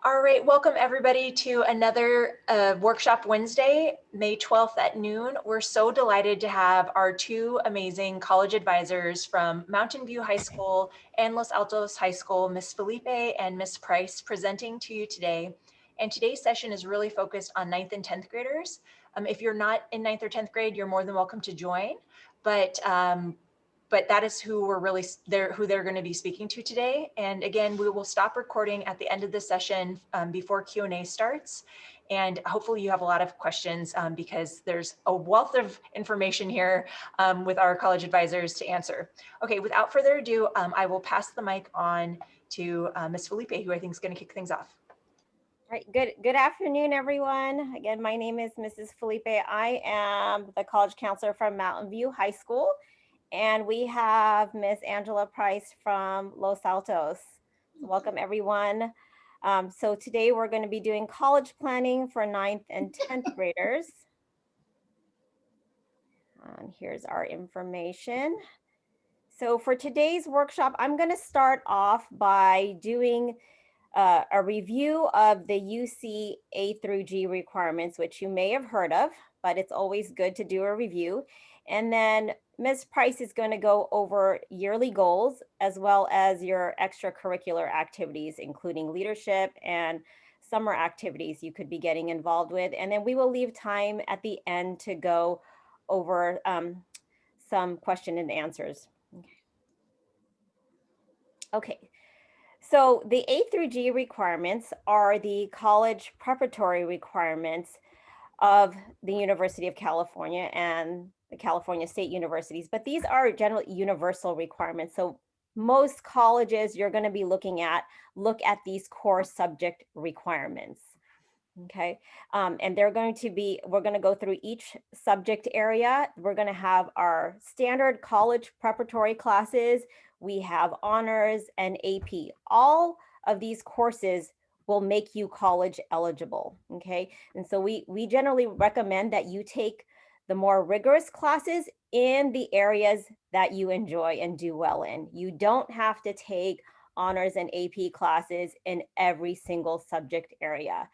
All right, welcome everybody to another Workshop Wednesday, May 12th at noon. We're so delighted to have our two amazing college advisors from Mountain View High School and Los Altos High School, Ms. Felipe and Ms. Price, presenting to you today. And today's session is really focused on 9th and 10th graders. If you're not in 9th or 10th grade, you're more than welcome to join. But that is who they're going to be speaking to today. And again, we will stop recording at the end of the session before Q&A starts. And hopefully you have a lot of questions because there's a wealth of information here with our college advisors to answer. Okay, without further ado, I will pass the mic on to Ms. Felipe, who I think is going to kick things off. All right, good afternoon, everyone. Again, my name is Mrs. Felipe. I am the college counselor from Mountain View High School, and we have Miss Angela Price from Los Altos. So welcome, everyone. So today we're going to be doing college planning for 9th and 10th graders. And here's our information. So for today's workshop, I'm going to start off by doing a review of the UC A through G requirements, which you may have heard of, but it's always good to do a review. And then Ms. Price is going to go over yearly goals as well as your extracurricular activities, including leadership and summer activities you could be getting involved with. And then we will leave time at the end to go over some question and answers. Okay. So the A through G requirements are the college preparatory requirements of the University of California and the California State Universities, but these are generally universal requirements. So most colleges you're going to be look at these core subject requirements. Okay, and we're going to go through each subject area. We're going to have our standard college preparatory classes. We have honors and AP. All of these courses will make you college eligible. Okay, and so we generally recommend that you take the more rigorous classes in the areas that you enjoy and do well in. You don't have to take honors and AP classes in every single subject area.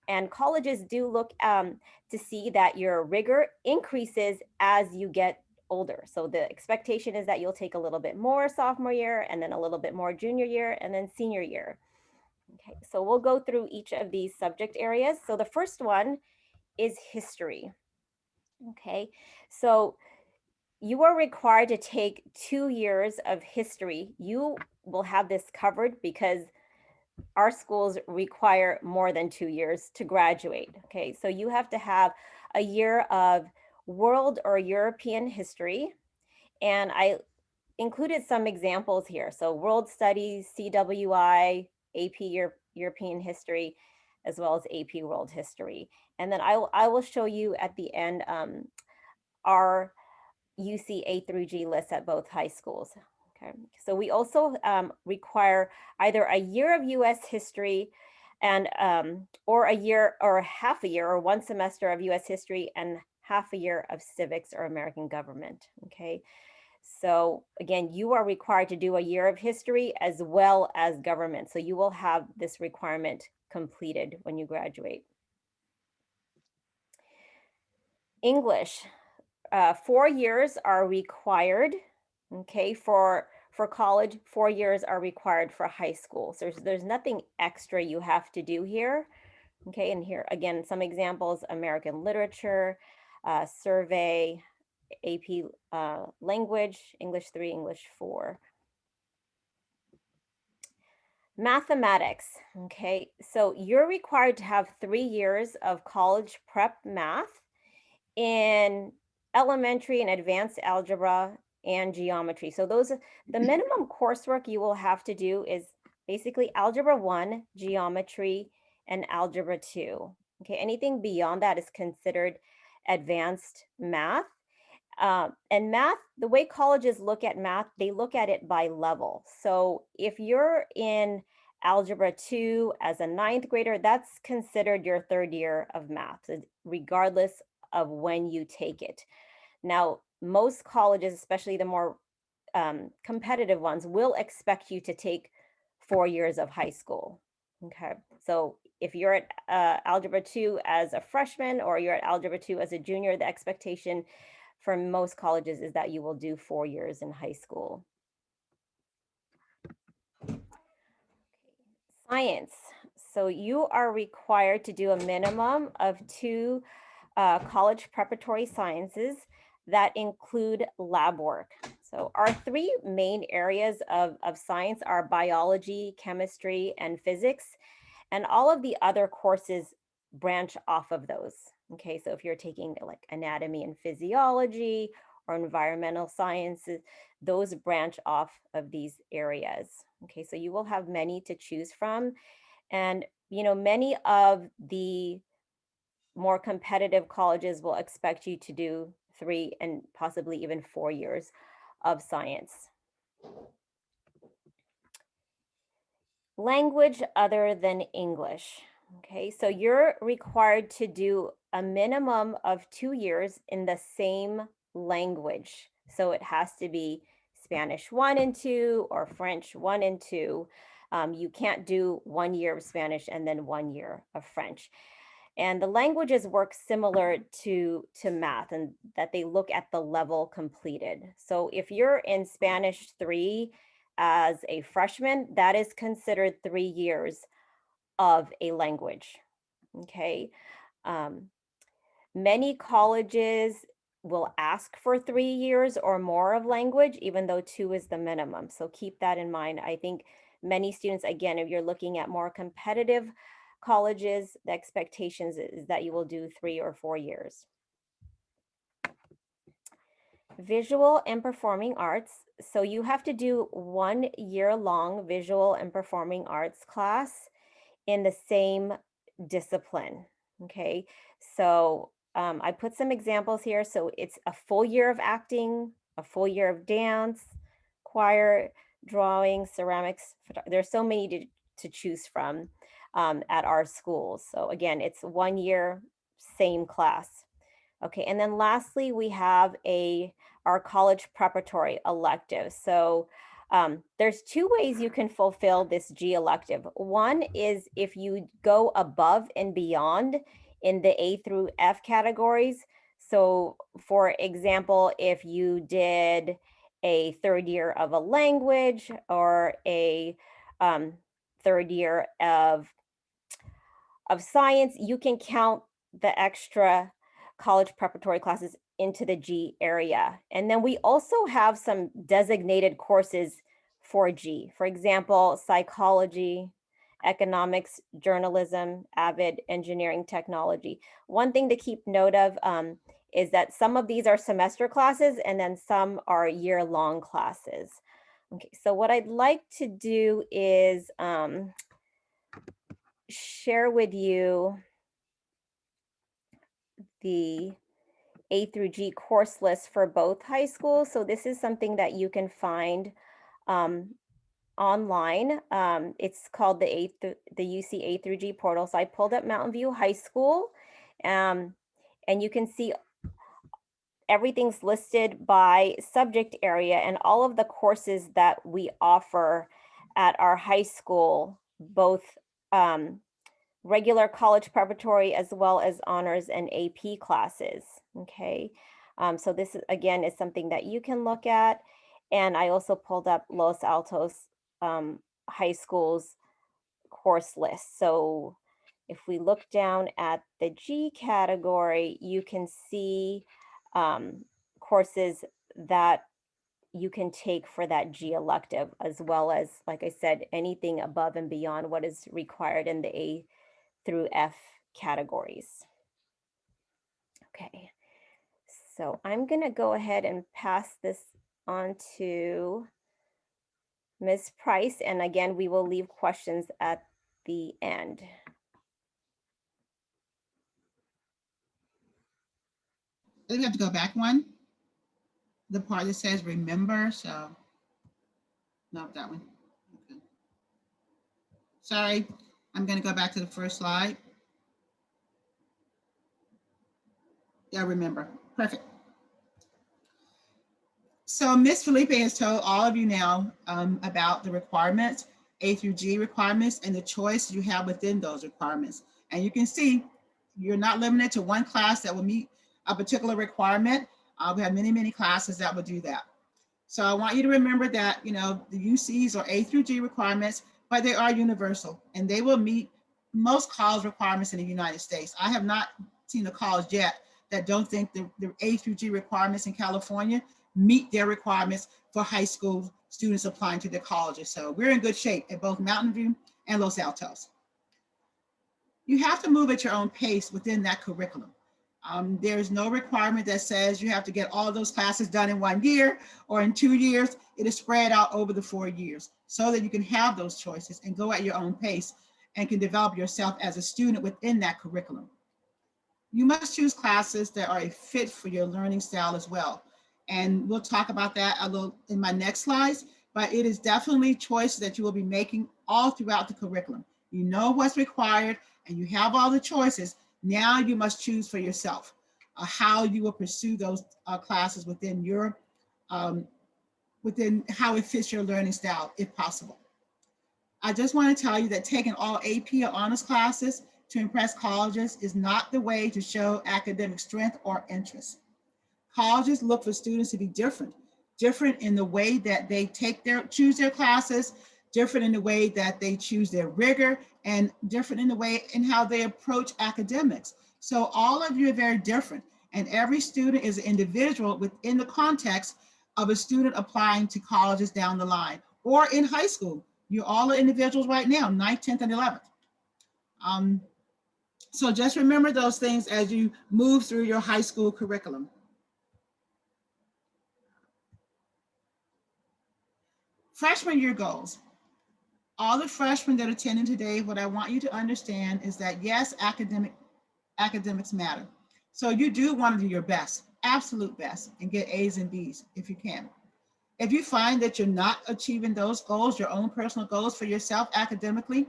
And colleges do look to see that your rigor increases as you get older. So the expectation is that you'll take a little bit more sophomore year, and then a little bit more junior year, and then senior year. Okay, so we'll go through each of these subject areas. So the first one is history. Okay, so you are required to take 2 years of history. You will have this covered because our schools require more than 2 years to graduate. Okay, so you have to have a year of world or European history. And I included some examples here. So world studies, CWI, AP European history, as well as AP world history. And then I will show you at the end our UC A through G list at both high schools. Okay, so we also require either a year of US history and or a year or half a year or one semester of US history and half a year of civics or American government. Okay, so again, you are required to do a year of history as well as government. So you will have this requirement completed when you graduate. English, 4 years are required. Okay, for college, 4 years are required for high school. So there's nothing extra you have to do here. Okay, and here again, some examples: American literature, survey, AP language, English 3, English 4. Mathematics. Okay, so you're required to have 3 years of college prep math in elementary and advanced algebra and geometry. So the minimum coursework you will have to do is basically algebra 1, geometry, and algebra 2. Okay, anything beyond that is considered advanced math. And math, the way colleges look at math, they look at it by level. So if you're in algebra 2 as a 9th grader, that's considered your 3rd year of math, regardless of when you take it. Now, most colleges, especially the more competitive ones, will expect you to take 4 years of high school. Okay, so if you're at Algebra 2 as a freshman or you're at Algebra 2 as a junior, the expectation for most colleges is that you will do 4 years in high school. Science. So you are required to do a minimum of 2 college preparatory sciences that include lab work. So our 3 main areas of science are biology, chemistry, and physics. And all of the other courses branch off of those. Okay, so if you're taking like anatomy and physiology or environmental sciences, those branch off of these areas. Okay, so you will have many to choose from. And, many of the more competitive colleges will expect you to do 3 and possibly even 4 years of science. Language other than English. Okay, so you're required to do a minimum of 2 years in the same language. So it has to be Spanish 1 and 2 or French 1 and 2. You can't do 1 year of Spanish and then 1 year of French. And the languages work similar to math, and that they look at the level completed. So if you're in Spanish 3 as a freshman, that is considered 3 years of a language. Okay. Many colleges will ask for 3 years or more of language, even though 2 is the minimum. So keep that in mind. I think many students, again, if you're looking at more competitive colleges, the expectations is that you will do 3 or 4 years. Visual and performing arts. So you have to do 1 year long visual and performing arts class in the same discipline. Okay, so I put some examples here. So it's a full year of acting, a full year of dance, choir, drawing, ceramics. There's so many to choose from at our schools. So again, it's 1 year, same class. Okay, and then lastly, we have our college preparatory elective. So there's 2 ways you can fulfill this G elective. One is if you go above and beyond in the A through F categories. So for example, if you did a 3rd year of a language or a 3rd year of science, you can count the extra college preparatory classes into the G area. And then we also have some designated courses for G. For example, psychology, economics, journalism, avid engineering technology. One thing to keep note of is that some of these are semester classes and then some are year-long classes. Okay, so what I'd like to do is share with you the A through G course list for both high schools. So this is something that you can find online. It's called the UC A through G portal. So I pulled up Mountain View High School, and you can see everything's listed by subject area and all of the courses that we offer at our high school, both regular college preparatory as well as honors and AP classes. Okay, so this again is something that you can look at. And I also pulled up Los Altos High School's course list. So if we look down at the G category, you can see courses that you can take for that G elective, as well as, like I said, anything above and beyond what is required in the A through F categories. Okay, so I'm going to go ahead and pass this on to Ms. Price, and again, we will leave questions at the end. I think we have to go back one. The part that says remember, so no, that one. Okay. Sorry, I'm going to go back to the first slide. Yeah, remember. Perfect. So Ms. Felipe has told all of you now about the requirements. A through G requirements and the choice you have within those requirements. And you can see you're not limited to one class that will meet a particular requirement. We have many, many classes that will do that. So I want you to remember that, you know, the UCs are A through G requirements, but they are universal and they will meet most college requirements in the United States. I have not seen a college yet that don't think the A through G requirements in California meet their requirements for high school students applying to their colleges. So we're in good shape at both Mountain View and Los Altos. You have to move at your own pace within that curriculum. There's no requirement that says you have to get all those classes done in 1 year or in 2 years. It is spread out over the 4 years so that you can have those choices and go at your own pace and can develop yourself as a student within that curriculum. You must choose classes that are a fit for your learning style as well. And we'll talk about that a little in my next slides, but it is definitely choices that you will be making all throughout the curriculum. You know what's required and you have all the choices. Now you must choose for yourself how you will pursue those classes within your, within how it fits your learning style, if possible. I just want to tell you that taking all AP or honors classes to impress colleges is not the way to show academic strength or interest. Colleges look for students to be different in the way that they choose their classes, different in the way that they choose their rigor, and different in the way in how they approach academics. So all of you are very different, and every student is an individual within the context of a student applying to colleges down the line or in high school. You all are individuals right now, 9th, 10th, and 11th. So just remember those things as you move through your high school curriculum. Freshman year goals. All the freshmen that are attending today, what I want you to understand is that yes, academics matter. So you do want to do your best, absolute best, and get A's and B's if you can. If you find that you're not achieving those goals, your own personal goals for yourself academically,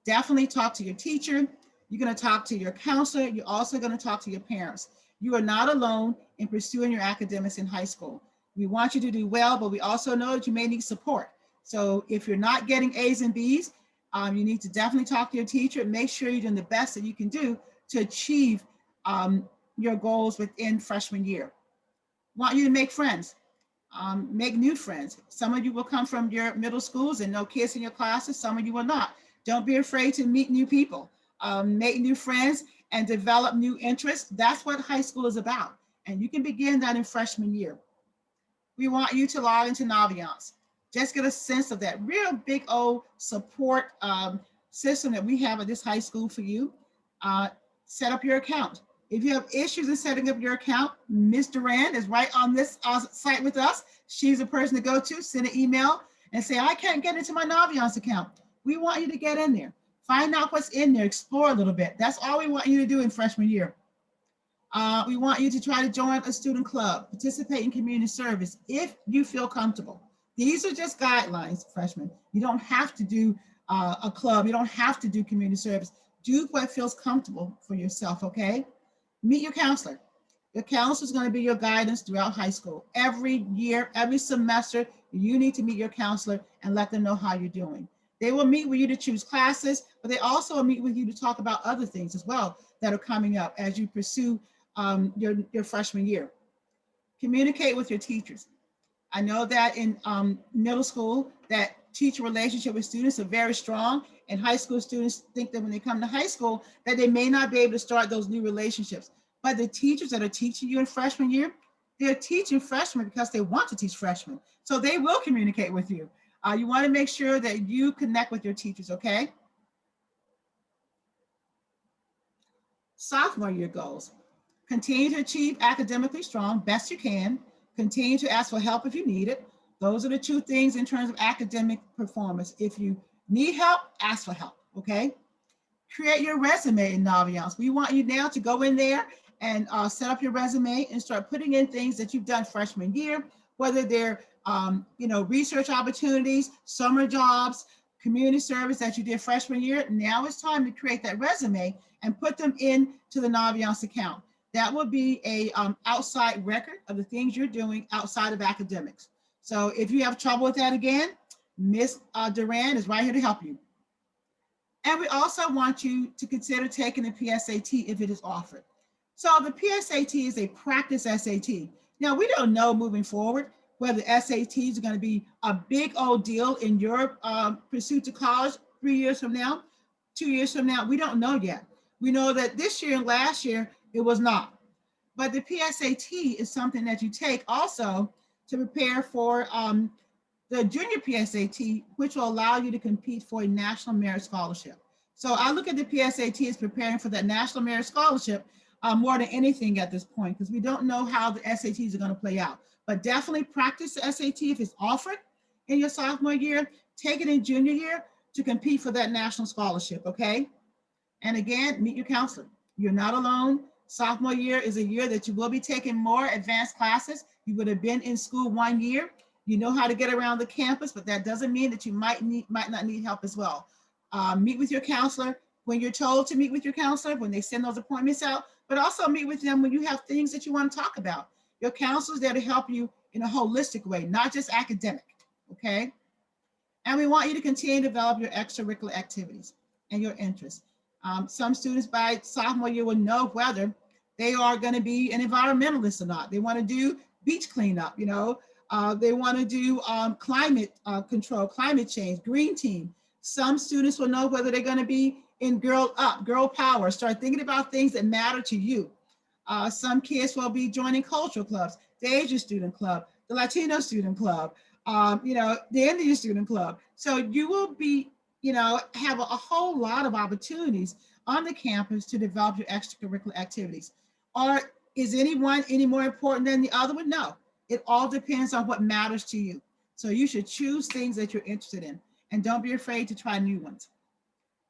definitely talk to your teacher. You're going to talk to your counselor. You're also going to talk to your parents. You are not alone in pursuing your academics in high school. We want you to do well, but we also know that you may need support. So if you're not getting A's and B's, you need to definitely talk to your teacher and make sure you're doing the best that you can do to achieve your goals within freshman year. Want you to make friends. Make new friends. Some of you will come from your middle schools and know kids in your classes. Some of you will not. Don't be afraid to meet new people, make new friends, and develop new interests. That's what high school is about. And you can begin that in freshman year. We want you to log into Naviance. Just get a sense of that real big old support system that we have at this high school for you. Set up your account. If you have issues in setting up your account, Ms. Duran is right on this site with us. She's a person to go to, send an email and say, I can't get into my Naviance account. We want you to get in there. Find out what's in there, explore a little bit. That's all we want you to do in freshman year. We want you to try to join a student club, participate in community service if you feel comfortable. These are just guidelines, freshmen. You don't have to do a club. You don't have to do community service. Do what feels comfortable for yourself, okay? Meet your counselor. Your counselor is going to be your guidance throughout high school. Every year, every semester, you need to meet your counselor and let them know how you're doing. They will meet with you to choose classes, but they also will meet with you to talk about other things as well that are coming up as you pursue your freshman year. Communicate with your teachers. I know that in middle school, that teacher relationship with students are very strong, and high school students think that when they come to high school, that they may not be able to start those new relationships. But the teachers that are teaching you in freshman year, they're teaching freshmen because they want to teach freshmen. So they will communicate with you. You want to make sure that you connect with your teachers, okay? Sophomore year goals. Continue to achieve academically strong, best you can. Continue to ask for help if you need it. Those are the two things in terms of academic performance. If you need help, ask for help, okay? Create your resume in Naviance. We want you now to go in there and set up your resume and start putting in things that you've done freshman year, whether they're research opportunities, summer jobs, community service that you did freshman year. Now it's time to create that resume and put them into the Naviance account. That will be a outside record of the things you're doing outside of academics. So if you have trouble with that again, Ms. Duran is right here to help you. And we also want you to consider taking the PSAT if it is offered. So the PSAT is a practice SAT. Now, we don't know moving forward whether SATs are going to be a big old deal in your pursuit to college 3 years from now, 2 years from now. We don't know yet. We know that this year and last year, it was not. But the PSAT is something that you take also to prepare for the junior PSAT, which will allow you to compete for a National Merit Scholarship. So I look at the PSAT as preparing for that National Merit Scholarship more than anything at this point, because we don't know how the SATs are going to play out. But definitely practice the SAT if it's offered in your sophomore year. Take it in junior year to compete for that national scholarship, okay? And again, meet your counselor. You're not alone. Sophomore year is a year that you will be taking more advanced classes. You would have been in school 1 year. You know how to get around the campus, but that doesn't mean that you might not need help as well. Meet with your counselor when you're told to meet with your counselor, when they send those appointments out, but also meet with them when you have things that you want to talk about. Your counselor's there to help you in a holistic way, not just academic, okay? And we want you to continue to develop your extracurricular activities and your interests. Some students by sophomore year will know whether they are going to be an environmentalist or not. They want to do beach cleanup, you know. They want to do climate control, climate change, green team. Some students will know whether they're going to be in Girl Up, Girl Power, start thinking about things that matter to you. Some kids will be joining cultural clubs, the Asian Student Club, the Latino Student Club, you know, the Indian Student Club. So you will be, you know, have a whole lot of opportunities on the campus to develop your extracurricular activities. Or is anyone any more important than the other one? No, it all depends on what matters to you. So you should choose things that you're interested in, and don't be afraid to try new ones.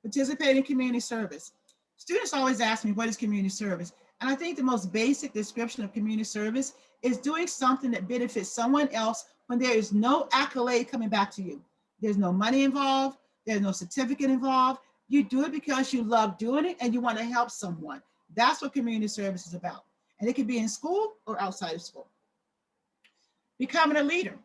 Participate in community service. Students always ask me, what is community service? And I think the most basic description of community service is doing something that benefits someone else when there is no accolade coming back to you. There's no money involved. There's no certificate involved. You do it because you love doing it and you want to help someone. That's what community service is about. And it can be in school or outside of school. Becoming a leader.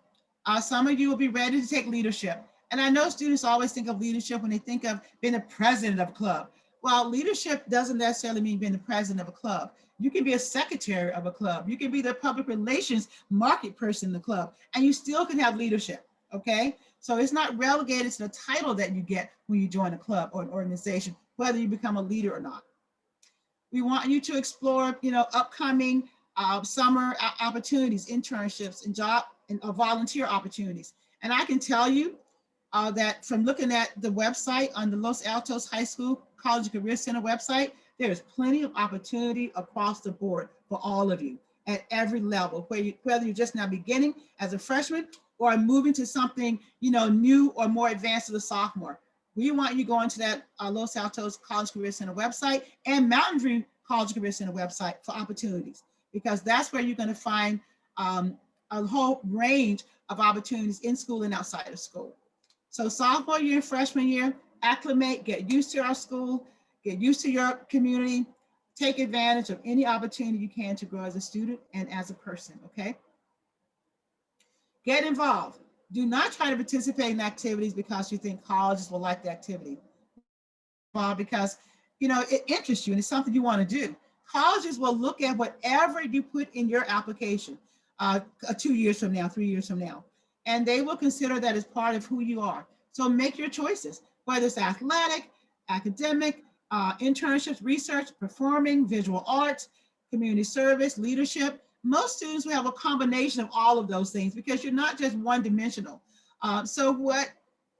Some of you will be ready to take leadership. And I know students always think of leadership when they think of being the president of a club. Well, leadership doesn't necessarily mean being the president of a club. You can be a secretary of a club. You can be the public relations market person in the club, and you still can have leadership, okay? So it's not relegated to the title that you get when you join a club or an organization, whether you become a leader or not. We want you to explore, you know, upcoming summer opportunities, internships, and job and volunteer opportunities. And I can tell you that from looking at the website on the Los Altos High School College and Career Center website, there is plenty of opportunity across the board for all of you at every level, whether you're just now beginning as a freshman or moving to something, you know, new or more advanced as a sophomore. We want you going to that Los Altos College Career Center website and Mountain View College Career Center website for opportunities, because that's where you're going to find a whole range of opportunities in school and outside of school. So sophomore year, freshman year, acclimate, get used to our school, get used to your community, take advantage of any opportunity you can to grow as a student and as a person, okay? Get involved. Do not try to participate in activities because you think colleges will like the activity. Because, you know, it interests you and it's something you want to do. Colleges will look at whatever you put in your application 2 years from now, 3 years from now, and they will consider that as part of who you are. So make your choices, whether it's athletic, academic, internships, research, performing, visual arts, community service, leadership. Most students will have a combination of all of those things because you're not just one-dimensional. So what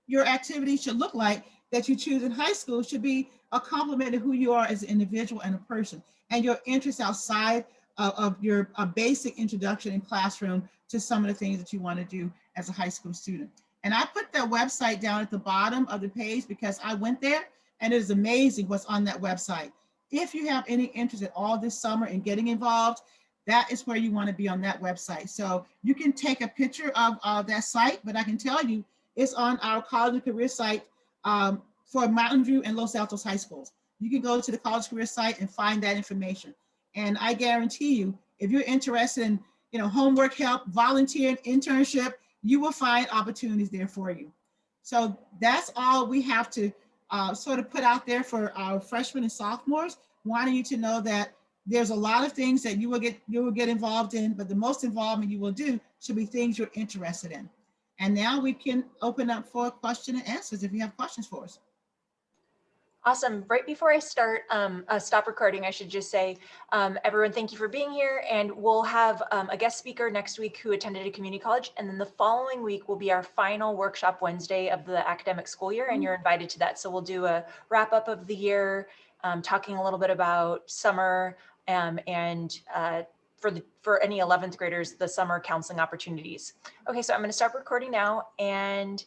your activity should look like that you choose in high school should be a complement to who you are as an individual and a person, and your interests outside of your basic introduction in classroom to some of the things that you want to do as a high school student. And I put that website down at the bottom of the page because I went there and it is amazing what's on that website. If you have any interest at all this summer in getting involved, that is where you want to be on that website. So you can take a picture of that site, but I can tell you it's on our college and career site for Mountain View and Los Altos High Schools. You can go to the college career site and find that information. And I guarantee you, if you're interested in, you know, homework help, volunteering, internship, you will find opportunities there for you. So that's all we have to sort of put out there for our freshmen and sophomores, wanting you to know that there's a lot of things that you will get involved in, but the most involvement you will do should be things you're interested in. And now we can open up for question and answers if you have questions for us. Awesome. Right before I start, stop recording, I should just say, everyone, thank you for being here. And we'll have a guest speaker next week who attended a community college. And then the following week will be our final workshop Wednesday of the academic school year. And you're invited to that. So we'll do a wrap up of the year, talking a little bit about summer and for any 11th graders, the summer counseling opportunities. Okay, so I'm going to stop recording now. And